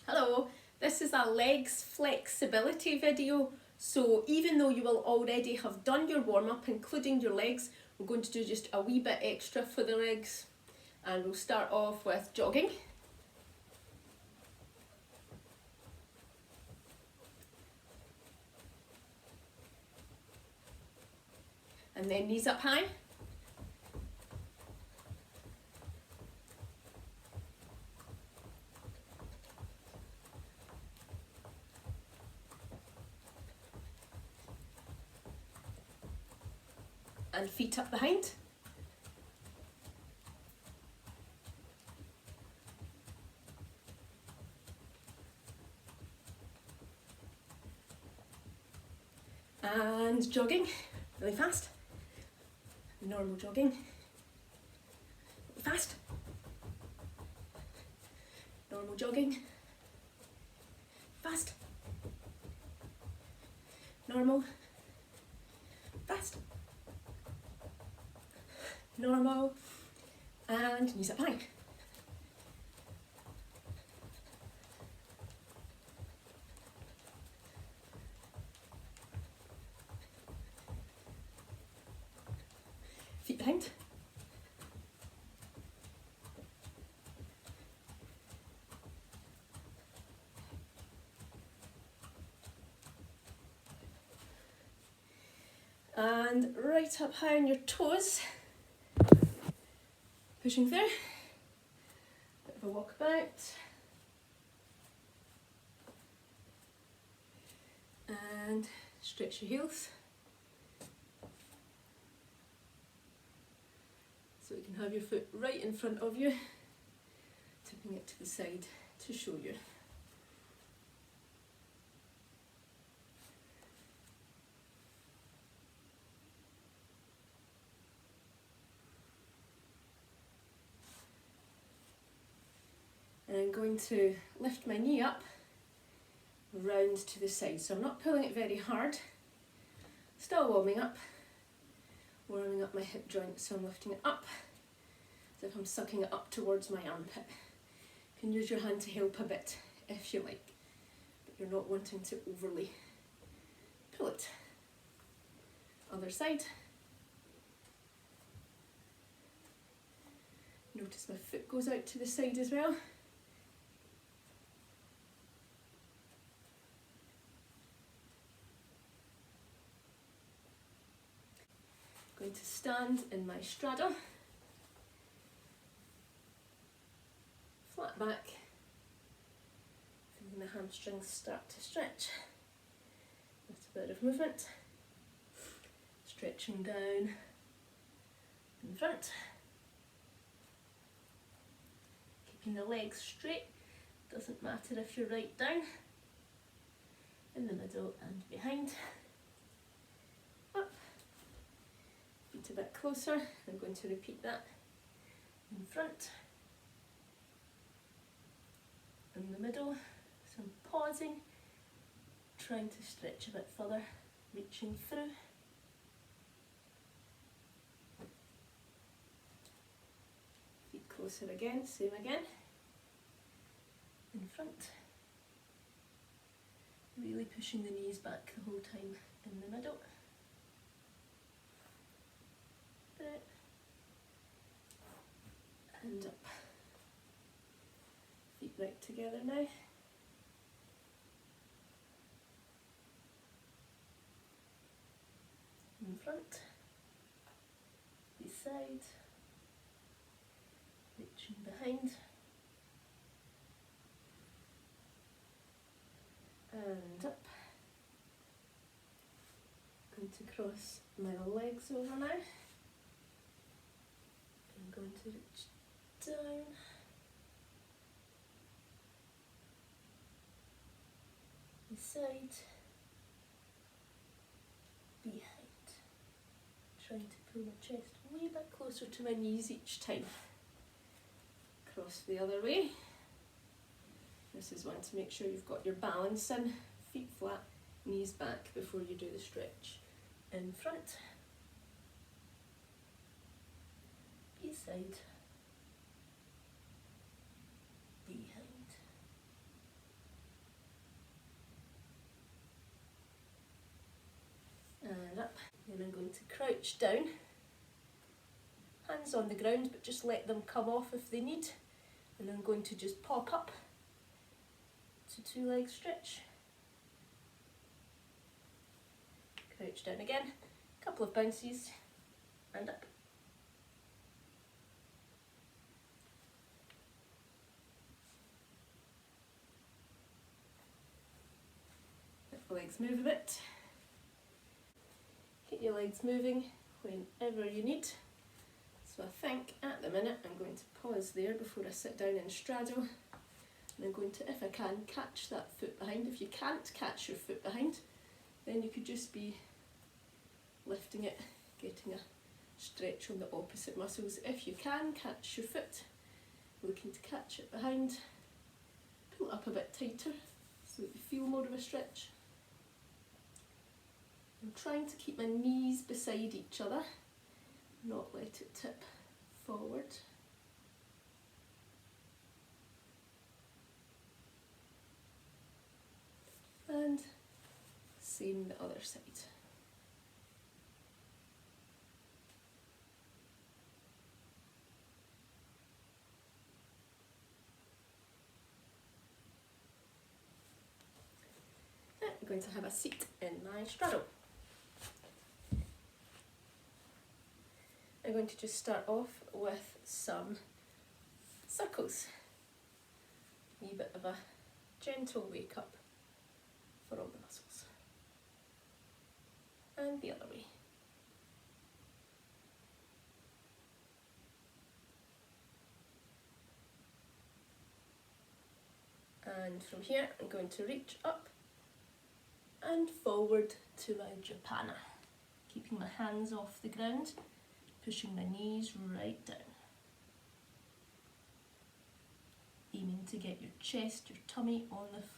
Hello, this is a legs flexibility video. So even though you will already have done your warm-up, including your legs, we're going to do just a wee bit extra for the legs. And we'll start off with jogging. And then knees up high. And feet up behind. And jogging, really fast. Normal jogging. Fast. Normal jogging. Fast. Normal. Fast. Normal. And knees up high. Feet behind. And right up high on your toes. Pushing through. Bit of a walkabout. And stretch your heels. So you can have your foot right in front of you, tipping it to the side to show you. And I'm going to lift my knee up, round to the side. So I'm not pulling it very hard, still warming up my hip joint, so I'm lifting it up as if I'm sucking it up towards my armpit. You can use your hand to help a bit if you like, but you're not wanting to overly pull it. Other side. Notice my foot goes out to the side as well. Going to stand in my straddle, flat back, feeling the hamstrings start to stretch. That's a bit of movement, stretching down in front, keeping the legs straight, doesn't matter if you're right down, in the middle and behind. Up. Feet a bit closer. I'm going to repeat that in front, in the middle. So I'm pausing, trying to stretch a bit further, reaching through. Feet closer again, same again. In front. Really pushing the knees back the whole time in the middle. And up. Feet right together now. In front, beside, reaching behind, and up. Going to cross my legs over now. I'm going to reach down, beside, behind. Trying to pull my chest way bit closer to my knees each time. Cross the other way. This is one to make sure you've got your balance in, feet flat, knees back before you do the stretch. In front, beside, behind. Then I'm going to crouch down, hands on the ground, but just let them come off if they need. And I'm going to just pop up to 2 leg stretch. Crouch down again, a couple of bounces, and up. Let the legs move a bit. Keep your legs moving whenever you need. So I think at the minute I'm going to pause there before I sit down and straddle. And I'm going to, if I can, catch that foot behind. If you can't catch your foot behind, then you could just be lifting it, getting a stretch on the opposite muscles. If you can, catch your foot, looking to catch it behind, pull it up a bit tighter so that you feel more of a stretch. I'm trying to keep my knees beside each other, not let it tip forward. And same the other side. I'm going to have a seat in my straddle. I'm going to just start off with some circles. A wee bit of a gentle wake up for all the muscles. And the other way. And from here I'm going to reach up and forward to my Japana, keeping my hands off the ground, pushing my knees right down. Aiming to get your chest, your tummy on the floor.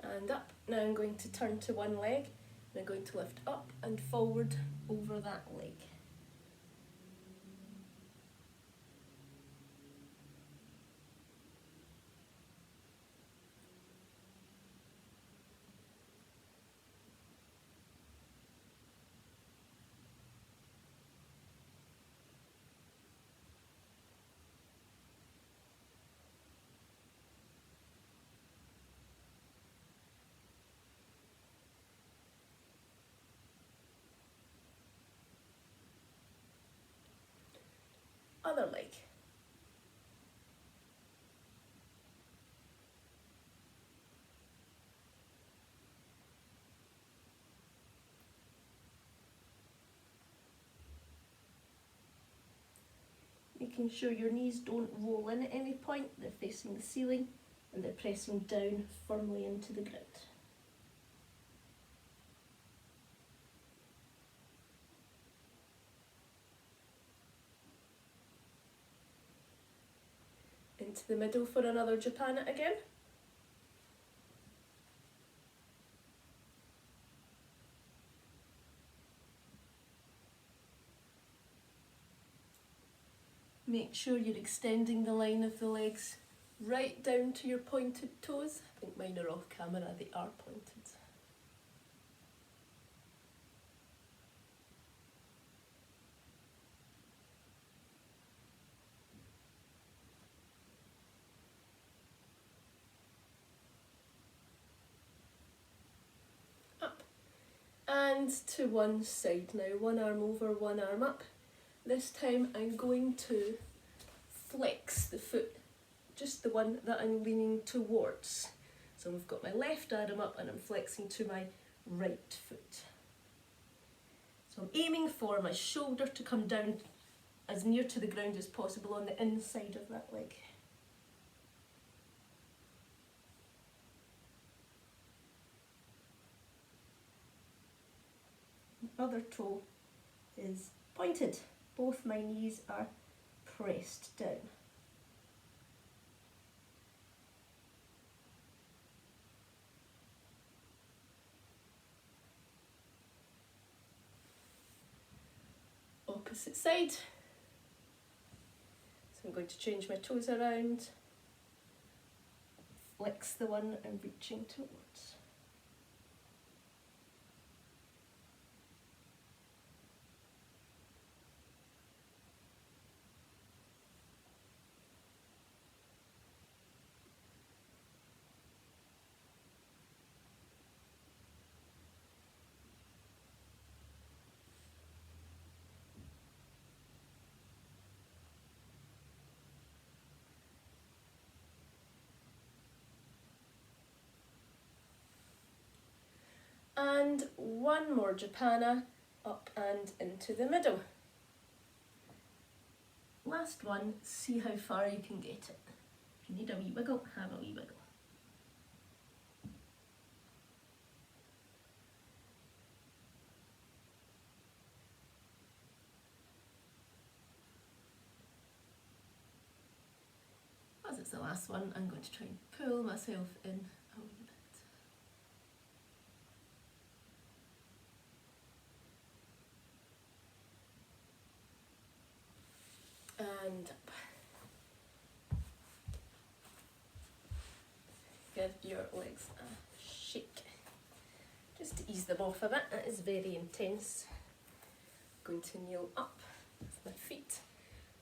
And up. Now I'm going to turn to one leg and I'm going to lift up and forward over that leg. Other leg. Making sure your knees don't roll in at any point, they're facing the ceiling and they're pressing down firmly into the ground. Into the middle for another Japana again. Make sure you're extending the line of the legs right down to your pointed toes. I think mine are off camera, they are pointed. Up and to one side now, one arm over, one arm up. This time I'm going to flex the foot, just the one that I'm leaning towards. So I've got my left arm up and I'm flexing to my right foot. So I'm aiming for my shoulder to come down as near to the ground as possible on the inside of that leg. The other toe is pointed, both my knees are pressed down. Opposite side. So I'm going to change my toes around, flex the one I'm reaching towards. And one more Japana, up and into the middle. Last one, see how far you can get it. If you need a wee wiggle, have a wee wiggle. As it's the last one, I'm going to try and pull myself in a wee bit. And up. Give your legs a shake. Just to ease them off a bit, it is very intense. I'm going to kneel up with my feet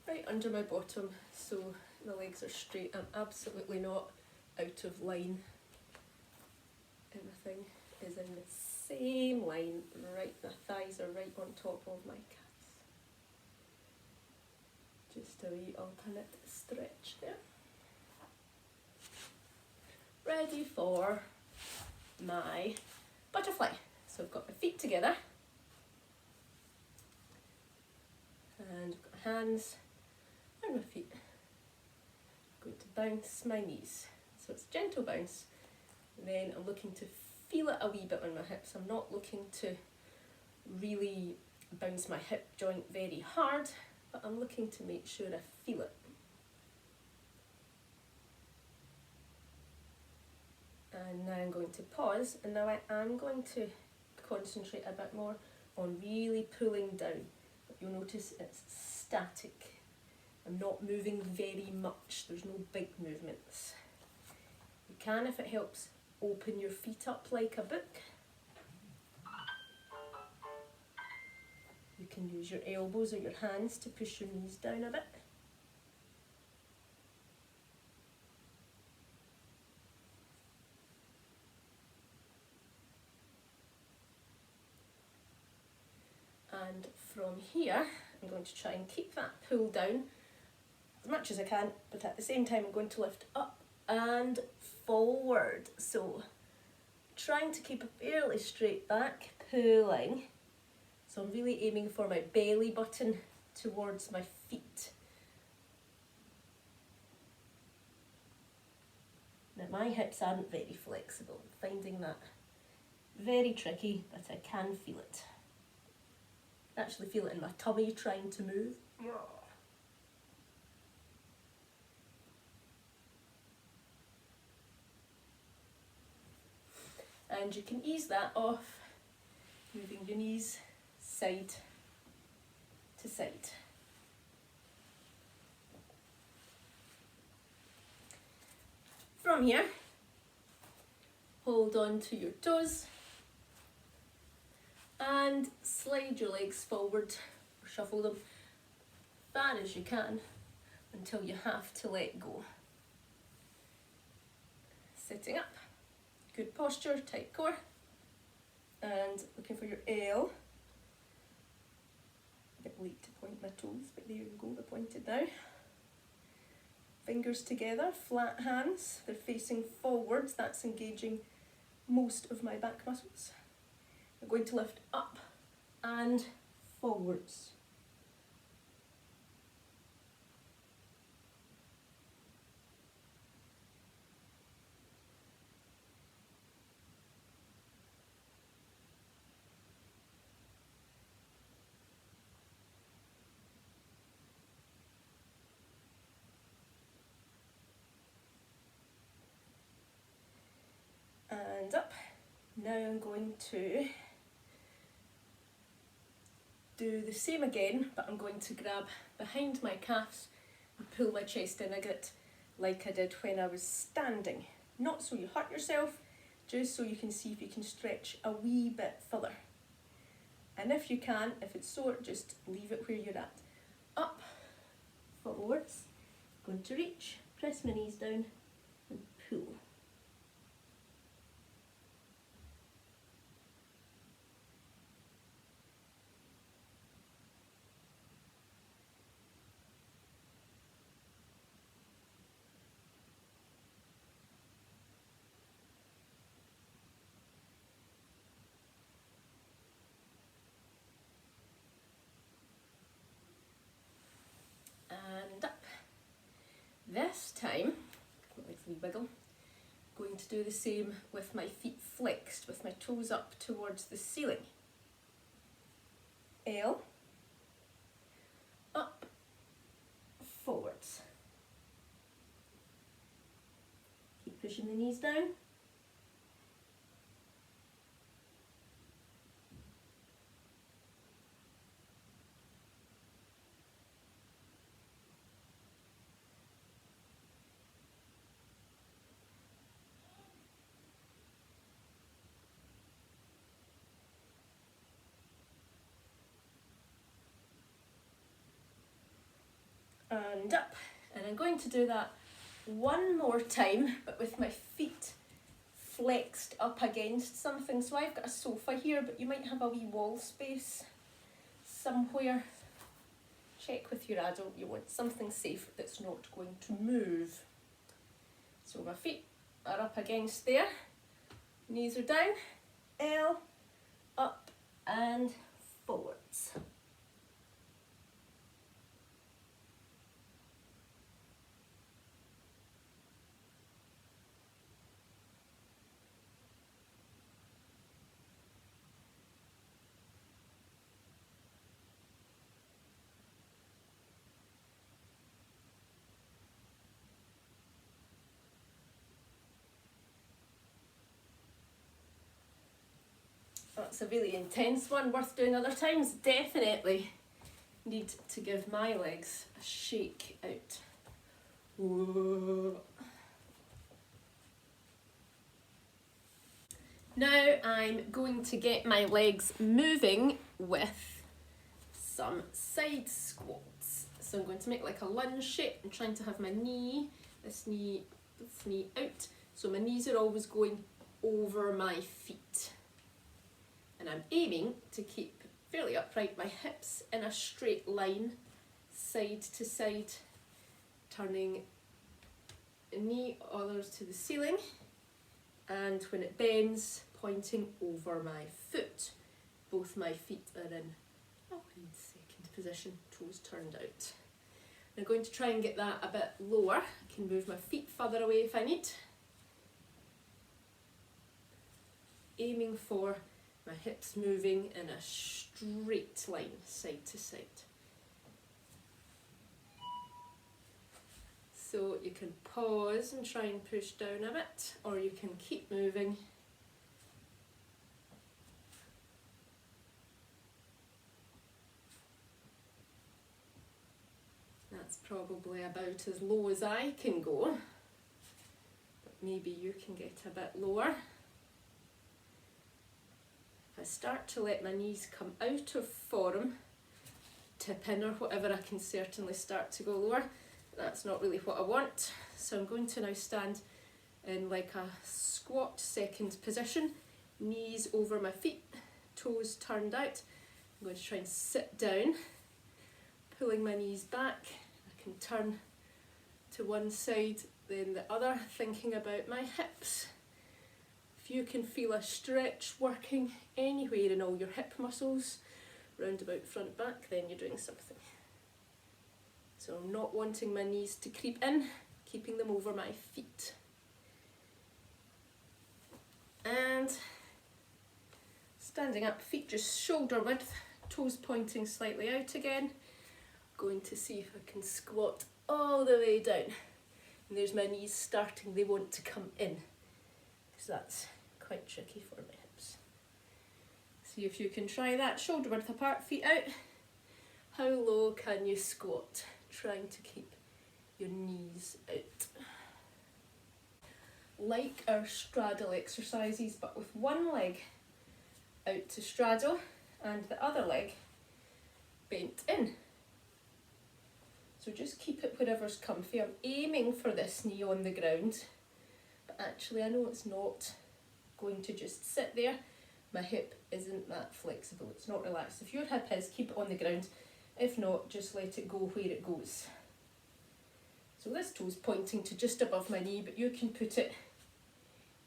right under my bottom so the legs are straight. I'm absolutely not out of line. Everything is in the same line, right, the thighs are right on top of my calves. Just a wee alternate stretch there. Ready for my butterfly. So I've got my feet together and I've got hands on my feet. I'm going to bounce my knees. So it's a gentle bounce. And then I'm looking to feel it a wee bit on my hips. I'm not looking to really bounce my hip joint very hard, but I'm looking to make sure I feel it. And now I'm going to pause, and now I am going to concentrate a bit more on really pulling down. You'll notice it's static. I'm not moving very much, there's no big movements. You can, if it helps, open your feet up like a book. You can use your elbows or your hands to push your knees down a bit. And from here, I'm going to try and keep that pull down as much as I can, but at the same time I'm going to lift up and forward. So trying to keep a fairly straight back, pulling. So I'm really aiming for my belly button towards my feet. Now my hips aren't very flexible. I'm finding that very tricky, but I can feel it. I actually feel it in my tummy trying to move. And you can ease that off, moving your knees side to side. From here, hold on to your toes and slide your legs forward, or shuffle them as far as you can until you have to let go. Sitting up, good posture, tight core, and looking for your L. A bit late to point my toes, but there you go, they're pointed now. Fingers together, flat hands, they're facing forwards, that's engaging most of my back muscles. I'm going to lift up and forwards. Now I'm going to do the same again, but I'm going to grab behind my calves and pull my chest in a bit like I did when I was standing. Not so you hurt yourself, just so you can see if you can stretch a wee bit further. And if you can, if it's sore, just leave it where you're at. Up, forwards, going to reach, press my knees down and pull. And up. This time, like a wee wiggle, going to do the same with my feet flexed, with my toes up towards the ceiling. L, up, forwards. Keep pushing the knees down. And up. And I'm going to do that one more time, but with my feet flexed up against something. So I've got a sofa here, but you might have a wee wall space somewhere. Check with your adult, you want something safe that's not going to move. So my feet are up against there, knees are down, L, up and forwards. That's a really intense one, worth doing other times, definitely. Need to give my legs a shake out. Whoa. Now I'm going to get my legs moving with some side squats. So I'm going to make like a lunge shape. I'm trying to have my knee, this knee out. So my knees are always going over my feet. And I'm aiming to keep fairly upright, my hips in a straight line, side to side, turning knee others to the ceiling, and when it bends, pointing over my foot. Both my feet are in a second position, toes turned out. I'm going to try and get that a bit lower. I can move my feet further away if I need. Aiming for my hips moving in a straight line, side to side. So you can pause and try and push down a bit, or you can keep moving. That's probably about as low as I can go, but maybe you can get a bit lower. If I start to let my knees come out of form, tip in or whatever, I can certainly start to go lower. That's not really what I want. So I'm going to now stand in like a squat second position, knees over my feet, toes turned out. I'm going to try and sit down, pulling my knees back. I can turn to one side, then the other, thinking about my hips. If you can feel a stretch working anywhere in all your hip muscles, round about front back, then you're doing something. So I'm not wanting my knees to creep in, keeping them over my feet. And standing up, feet just shoulder width, toes pointing slightly out again. Going to see if I can squat all the way down. And there's my knees starting, they want to come in. So that's quite tricky for my hips. See if you can try that. Shoulder width apart, feet out. How low can you squat? Trying to keep your knees out. Like our straddle exercises, but with one leg out to straddle and the other leg bent in. So just keep it wherever's comfy. I'm aiming for this knee on the ground, but actually I know it's not going to just sit there. My hip isn't that flexible, it's not relaxed. If your hip is, keep it on the ground. If not, just let it go where it goes. So this toe's pointing to just above my knee, but you can put it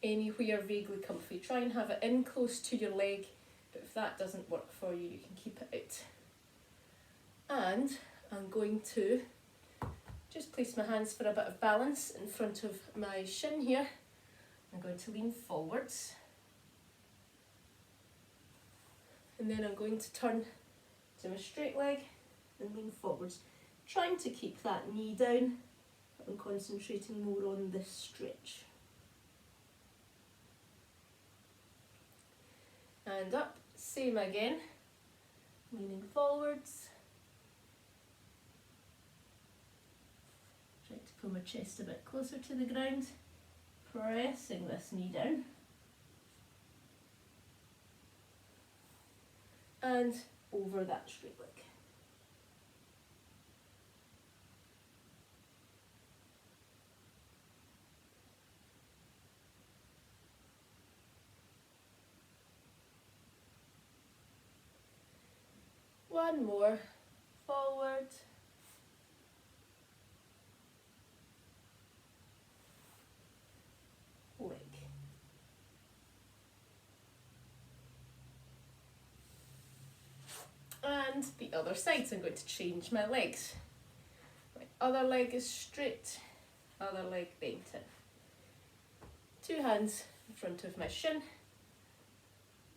anywhere vaguely comfy. Try and have it in close to your leg, but if that doesn't work for you, you can keep it out. And I'm going to just place my hands for a bit of balance in front of my shin here. I'm going to lean forwards. And then I'm going to turn to my straight leg and lean forwards, trying to keep that knee down, but I'm concentrating more on this stretch. And up, same again, leaning forwards. Try to pull my chest a bit closer to the ground, pressing this knee down. And over that straight leg. One more, forward. Leg. And the other side, so I'm going to change my legs. My other leg is straight, other leg bent in. Two hands in front of my shin,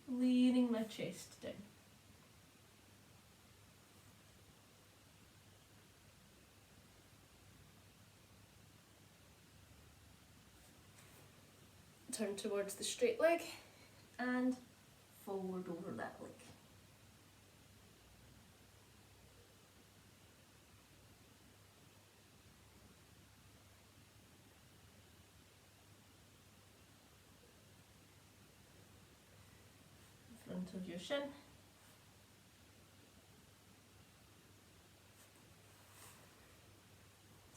leaning my chest down. Turn towards the straight leg and forward over that leg. Front of your shin.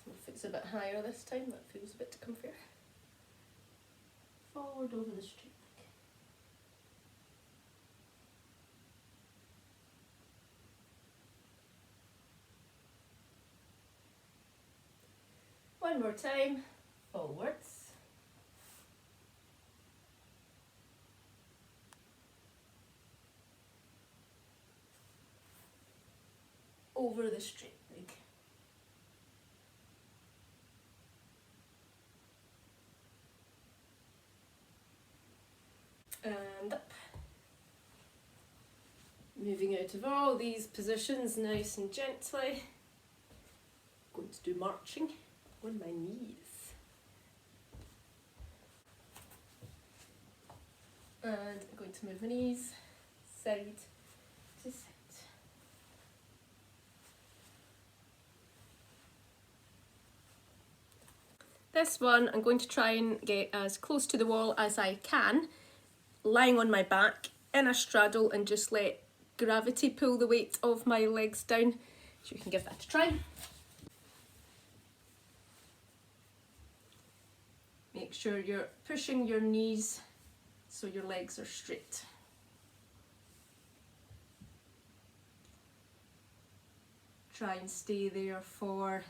So if it's a bit higher this time, that feels a bit comfier. Forward over the straight leg. One more time, forwards. Over the straight leg. And up. Moving out of all these positions nice and gently. Going to do marching on my knees. And I'm going to move my knees side to side. This one I'm going to try and get as close to the wall as I can, lying on my back in a straddle, and just let gravity pull the weight of my legs down. So you can give that a try. Make sure you're pushing your knees so your legs are straight. Try and stay there for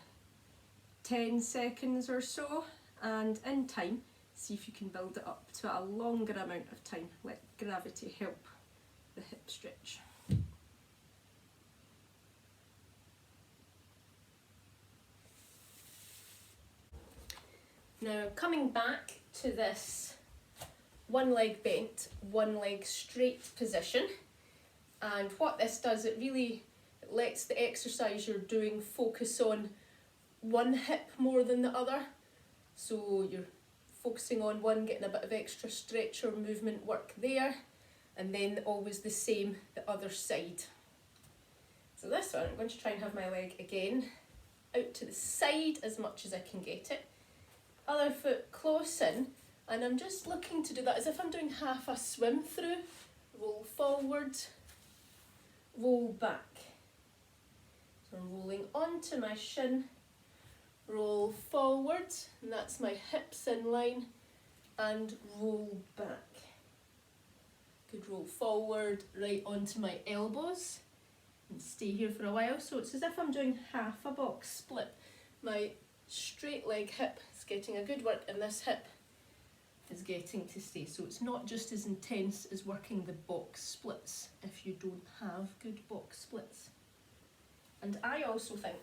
10 seconds or so, and in time, see if you can build it up to a longer amount of time. Let gravity help the hip stretch. Now coming back to this one leg bent, one leg straight position, and what this does, it really lets the exercise you're doing focus on one hip more than the other. So you're focusing on one, getting a bit of extra stretch or movement work there, and then always the same the other side. So this one, I'm going to try and have my leg again out to the side as much as I can get it. Other foot close in, and I'm just looking to do that as if I'm doing half a swim through. Roll forward, roll back. So I'm rolling onto my shin, roll forward, and that's my hips in line, and roll back. Good, roll forward, right onto my elbows, and stay here for a while. So it's as if I'm doing half a box split. My straight leg hip is getting a good work, and this hip is getting to stay. So it's not just as intense as working the box splits if you don't have good box splits. And I also think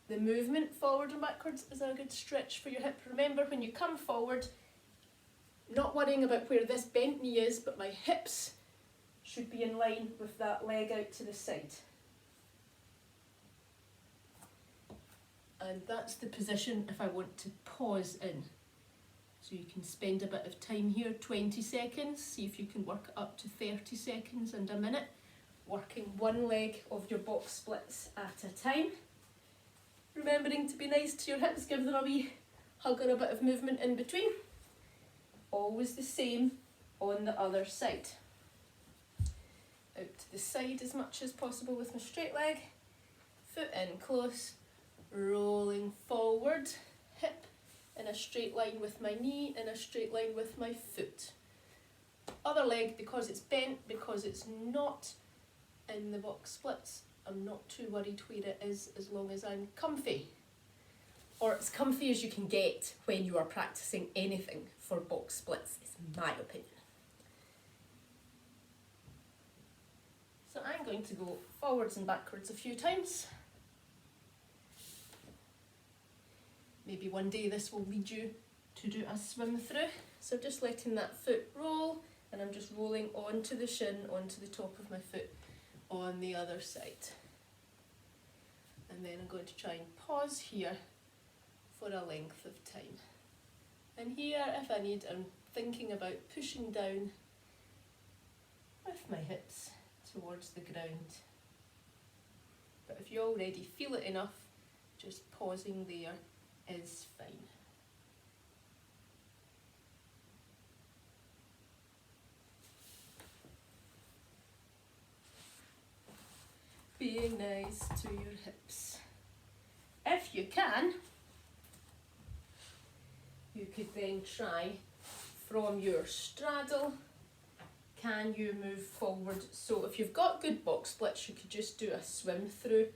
the movement forward and backwards is a good stretch for your hip. Remember, when you come forward, not worrying about where this bent knee is, but my hips should be in line with that leg out to the side. And that's the position if I want to pause in. So you can spend a bit of time here, 20 seconds, see if you can work up to 30 seconds and a minute, working one leg of your box splits at a time. Remembering to be nice to your hips, give them a wee hug or a bit of movement in between. Always the same on the other side. Out to the side as much as possible with my straight leg, foot in close, rolling forward, hip in a straight line with my knee, in a straight line with my foot. Other leg, because it's bent, because it's not in the box splits, I'm not too worried where it is as long as I'm comfy. Or as comfy as you can get when you are practicing anything for box splits, is my opinion. So I'm going to go forwards and backwards a few times. Maybe one day this will lead you to do a swim through. So just letting that foot roll, and I'm just rolling onto the shin, onto the top of my foot on the other side. And then I'm going to try and pause here for a length of time. And here, if I need, I'm thinking about pushing down with my hips towards the ground. But if you already feel it enough, just pausing there is fine. Being nice to your hips. If you can, you could then try from your straddle, can you move forward? So if you've got good box splits, you could just do a swim through.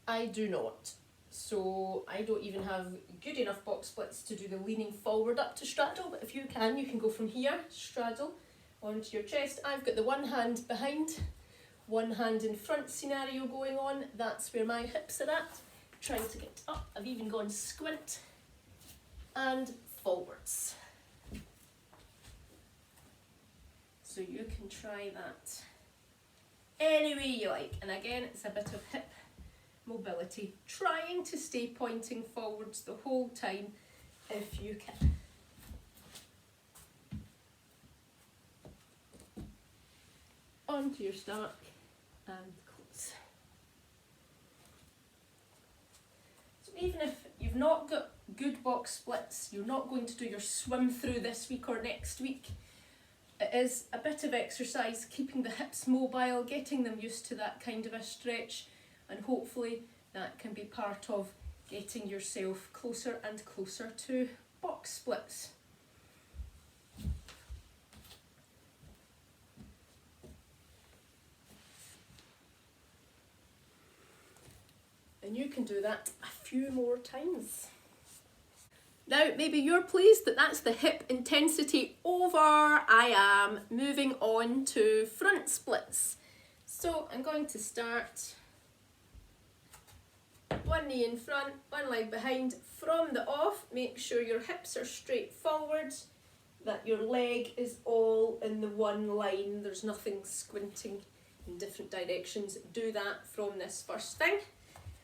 I do not. So I don't even have good enough box splits to do the leaning forward up to straddle, but if you can go from here, straddle, onto your chest. I've got the one hand behind, one hand in front scenario going on. That's where my hips are at. Trying to get up. I've even gone squint and forwards. So you can try that any way you like. And again, it's a bit of hip mobility, trying to stay pointing forwards the whole time if you can. Onto your stomach and close. So even if you've not got good box splits, you're not going to do your swim through this week or next week, it is a bit of exercise, keeping the hips mobile, getting them used to that kind of a stretch, and hopefully that can be part of getting yourself closer and closer to box splits. And you can do that a few more times. Now, maybe you're pleased that that's the hip intensity over. I am moving on to front splits. So I'm going to start one knee in front, one leg behind. From the off, make sure your hips are straight forward, that your leg is all in the one line. There's nothing squinting in different directions. Do that from this first thing.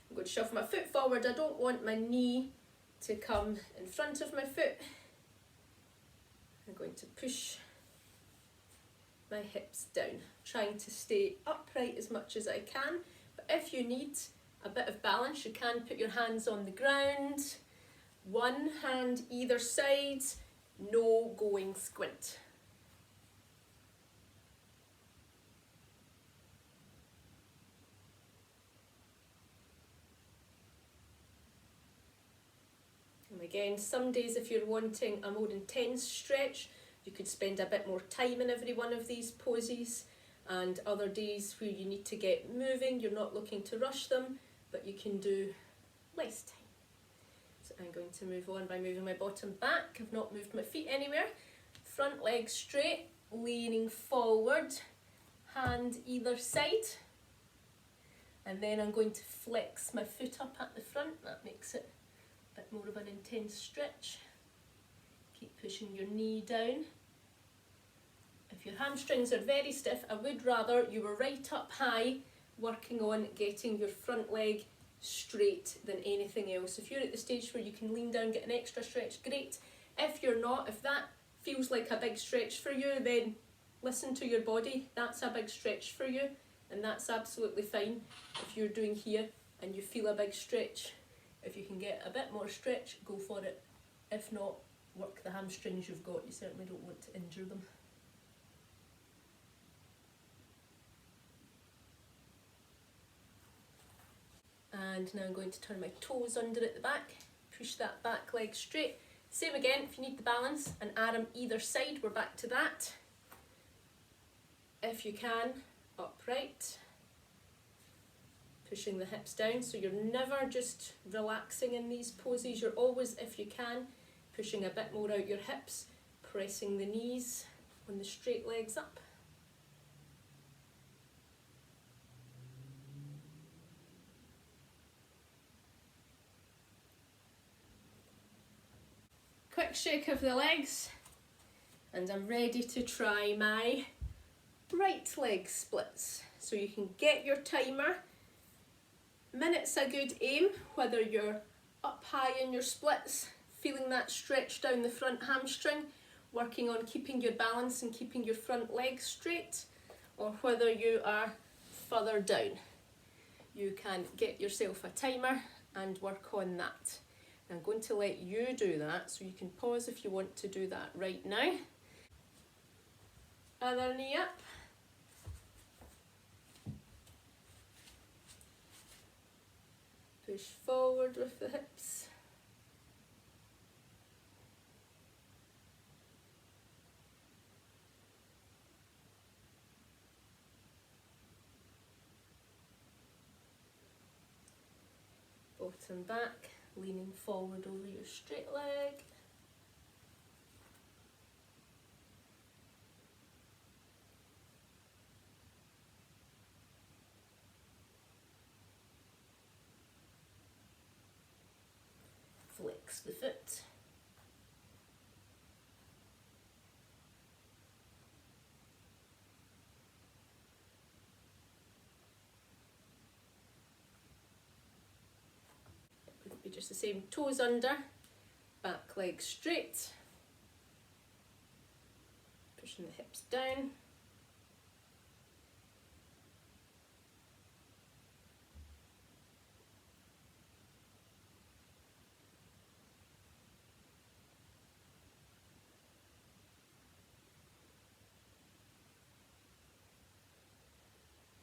I'm going to shuffle my foot forward. I don't want my knee to come in front of my foot. I'm going to push my hips down, trying to stay upright as much as I can, but if you need a bit of balance, you can put your hands on the ground, one hand either side, no going squint. And again, some days if you're wanting a more intense stretch, you could spend a bit more time in every one of these poses, and other days where you need to get moving, you're not looking to rush them, but you can do less time. So I'm going to move on by moving my bottom back. I've not moved my feet anywhere. Front leg straight, leaning forward, hand either side. And then I'm going to flex my foot up at the front. That makes it a bit more of an intense stretch. Keep pushing your knee down. If your hamstrings are very stiff, I would rather you were right up high, working on getting your front leg straight than anything else. If you're at the stage where you can lean down, get an extra stretch, great. If you're not, if that feels like a big stretch for you, then listen to your body. That's a big stretch for you, and that's absolutely fine. If you're doing here and you feel a big stretch, if you can get a bit more stretch, go for it. If not, work the hamstrings you've got. You certainly don't want to injure them. And now I'm going to turn my toes under at the back, push that back leg straight. Same again, if you need the balance, an arm either side, we're back to that. If you can, upright, pushing the hips down, so you're never just relaxing in these poses, you're always, if you can, pushing a bit more out your hips, pressing the knees on the straight legs up. Quick shake of the legs, and I'm ready to try my right leg splits. So you can get your timer. Minute's a good aim, whether you're up high in your splits, feeling that stretch down the front hamstring, working on keeping your balance and keeping your front leg straight, or whether you are further down. You can get yourself a timer and work on that. I'm going to let you do that, so you can pause if you want to do that right now. Other knee up. Push forward with the hips. Bottom back, leaning forward over your straight leg. Flex the foot. It would be just the same, toes under, back leg straight, pushing the hips down.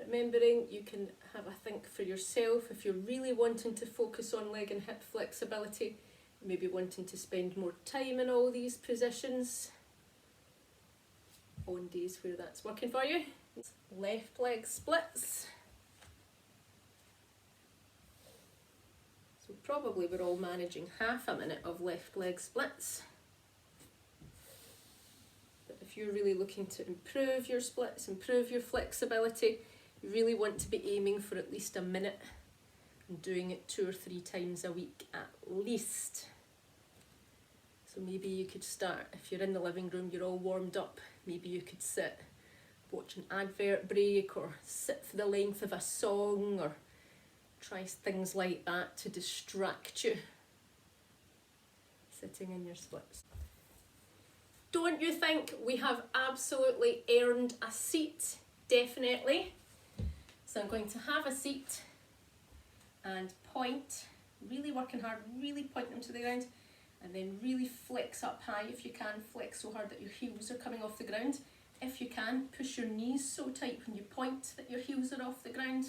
Remembering you can have a think for yourself if you're really wanting to focus on leg and hip flexibility, maybe wanting to spend more time in all these positions on days where that's working for you. Left leg splits. So probably we're all managing half a minute of left leg splits. But if you're really looking to improve your splits, improve your flexibility, you really want to be aiming for at least a minute and doing it 2 or 3 times a week at least. So maybe you could start, if you're in the living room, you're all warmed up, maybe you could sit, watch an advert break, or sit for the length of a song, or try things like that to distract you, sitting in your splits. Don't you think we have absolutely earned a seat? Definitely. So I'm going to have a seat and point, really working hard, really point them to the ground, and then really flex up high if you can. Flex so hard that your heels are coming off the ground. If you can, push your knees so tight when you point that your heels are off the ground.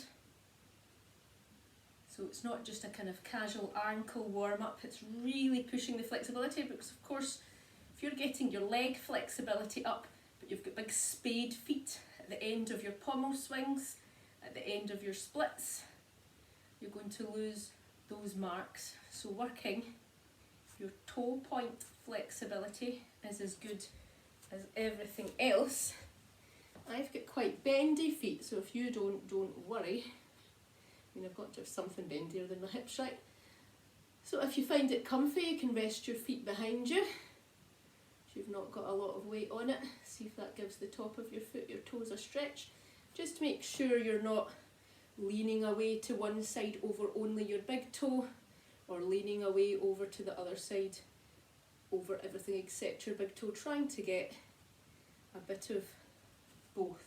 So it's not just a kind of casual ankle warm up, it's really pushing the flexibility, because of course if you're getting your leg flexibility up but you've got big spade feet at the end of your pommel swings, at the end of your splits, you're going to lose those marks. So working your toe point flexibility is as good as everything else. I've got quite bendy feet, so if you don't worry. I mean, I've got to have something bendier than my hips, right? So if you find it comfy, you can rest your feet behind you. If you've not got a lot of weight on it, see if that gives the top of your foot, your toes a stretch. Just make sure you're not leaning away to one side over only your big toe, or leaning away over to the other side over everything except your big toe. Trying to get a bit of both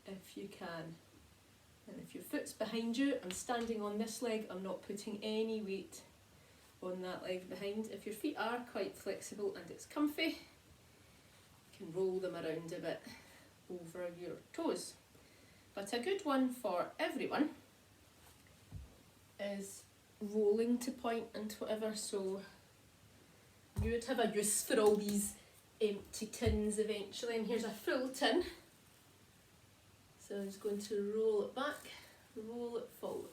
if you can. And if your foot's behind you, I'm standing on this leg, I'm not putting any weight on that leg behind. If your feet are quite flexible and it's comfy, you can roll them around a bit over your toes. But a good one for everyone is rolling to point and whatever. So you would have a use for all these empty tins eventually, and here's a full tin. So I'm just going to roll it back, roll it forward.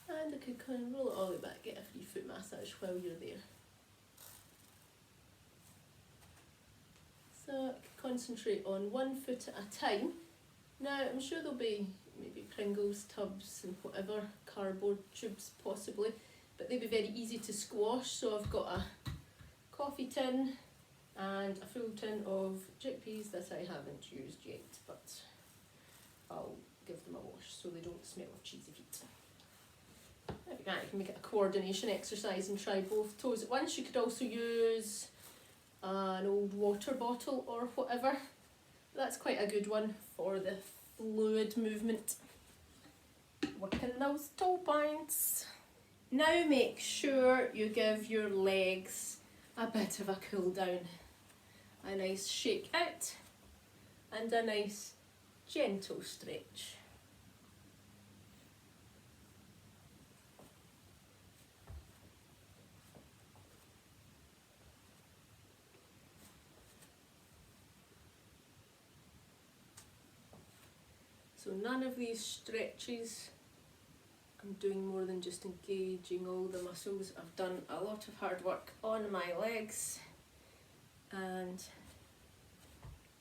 And I could kind of roll it all the way back, get a free foot massage while you're there. So I could concentrate on one foot at a time. Now I'm sure there'll be maybe Pringles tubs and whatever, cardboard tubes possibly, but they'd be very easy to squash. So I've got a coffee tin and a full tin of chickpeas that I haven't used yet, but I'll give them a wash so they don't smell of cheesy feet. If you can, you can make it a coordination exercise and try both toes at once. You could also use an old water bottle or whatever. That's quite a good one for the fluid movement. Working those toe points. Now make sure you give your legs a bit of a cool down. A nice shake out and a nice gentle stretch. So none of these stretches I'm doing more than just engaging all the muscles. I've done a lot of hard work on my legs and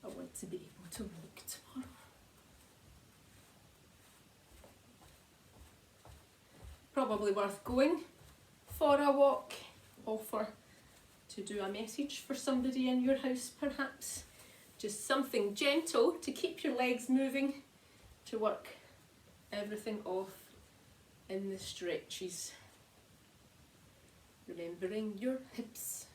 I want to be able to walk tomorrow. Probably worth going for a walk. Offer to do a message for somebody in your house perhaps. Just something gentle to keep your legs moving, to work everything off in the stretches. Remembering your hips.